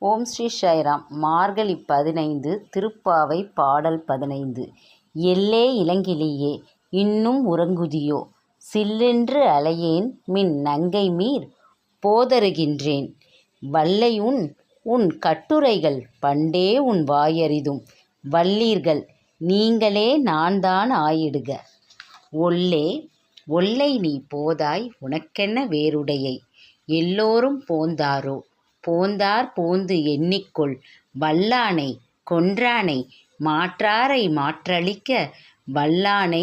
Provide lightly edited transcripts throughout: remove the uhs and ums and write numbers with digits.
ஓம் ஸ்ரீ சாய்ராம். மார்கழி 15 திருப்பாவை பாடல் 15. எல்லே இளங்கிளியே இன்னும் உறங்குதியோ, சில்லென்று அலையேன் மின் நங்கைமீர் போதருகின்றேன், வல்லை உன் கட்டுரைகள் பண்டே உன் வாயறிதும், வல்லீர்கள் நீங்களே நான்தான் ஆயிடுக. ஒல்லை நீ போதாய் உனக்கென்ன வேறுடையை, எல்லோரும் போந்தாரோ போந்தார் போந்து எண்ணிக்கொள், வல்லானை கொன்றானை மாற்றாரை மாற்றளிக்க, வல்லானை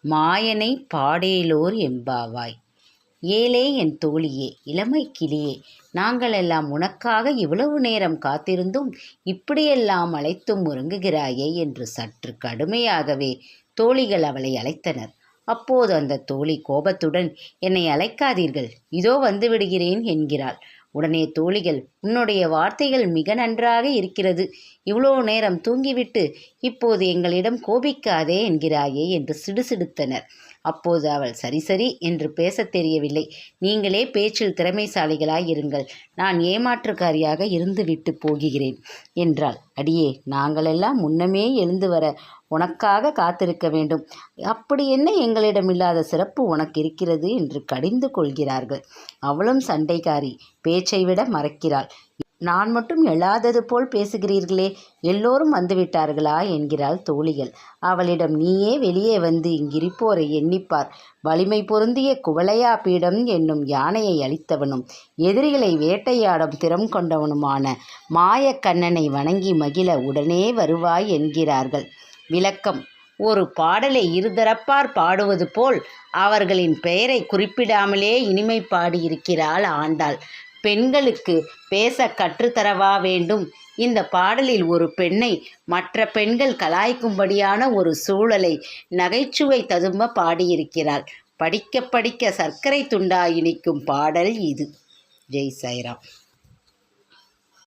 மாயனை பாடேலோர் எம்பாவாய். ஏலே என் தோழியே, இளமை கிளியே, நாங்களெல்லாம் உனக்காக இவ்வளவு நேரம் காத்திருந்தும் இப்படியெல்லாம் அழைத்தும் உறங்குகிறாயே என்று சற்று கடுமையாகவே தோழிகள் அவளை அழைத்தனர். அப்போது அந்த தோழி கோபத்துடன், என்னை அழைக்காதீர்கள், இதோ வந்து விடுகிறேன் என்கிறாள். உடனே தோழிகள், உன்னுடைய வார்த்தைகள் மிக நன்றாக இருக்கிறது, இவ்வளோ நேரம் தூங்கிவிட்டு இப்போது எங்களிடம் கோபிக்காதே என்கிறாயே என்று சிடுசிடுத்தனர். அப்போது அவள் சரி சரி என்று பேசத் தெரியவில்லை. நீங்களே பேச்சில் திறமைசாலிகளாய் இருங்கள், நான் ஏமாற்றுக்காரியாக இருந்து விட்டு போகிறேன் என்றாள். அடியே, நாங்களெல்லாம் முன்னமே எழுந்து வர உனக்காக காத்திருக்க வேண்டும், அப்படி என்ன எங்களிடம் இல்லாத சிறப்பு உனக்கு இருக்கிறது என்று கடிந்து கொள்கிறார்கள். அவளும் சண்டைக்காரி, பேச்சை விட மறக்கிறாள். நான் மட்டும் எழாதது போல் பேசுகிறீர்களே, எல்லோரும் வந்துவிட்டார்களா என்கிறாள் தோழிகள். அவளிடம், நீயே வெளியே வந்து இங்கிருப்போரை எண்ணிப்பார், வலிமை பொருந்திய குவளையா பீடம் என்னும் யானையை அளித்தவனும் எதிரிகளை வேட்டையாடும் திறம் கொண்டவனுமான மாயக்கண்ணனை வணங்கி மகிழ உடனே வருவாய் என்கிறார்கள். விளக்கம்: ஒரு பாடலை இருதரப்பார் பாடுவது போல் அவர்களின் பெயரை குறிப்பிடாமலே இனிமை பாடியிருக்கிறாள் ஆண்டாள். பெண்களுக்கு பேச கற்றுத்தரவா வேண்டும்? இந்த பாடலில் ஒரு பெண்ணை மற்ற பெண்கள் கலாய்க்கும்படியான ஒரு சூழலை நகைச்சுவை ததும்ப பாடியிருக்கிறாள். படிக்க படிக்க சர்க்கரை துண்டாய் இனிக்கும் பாடல் இது. ஜெய் சாய்ராம்.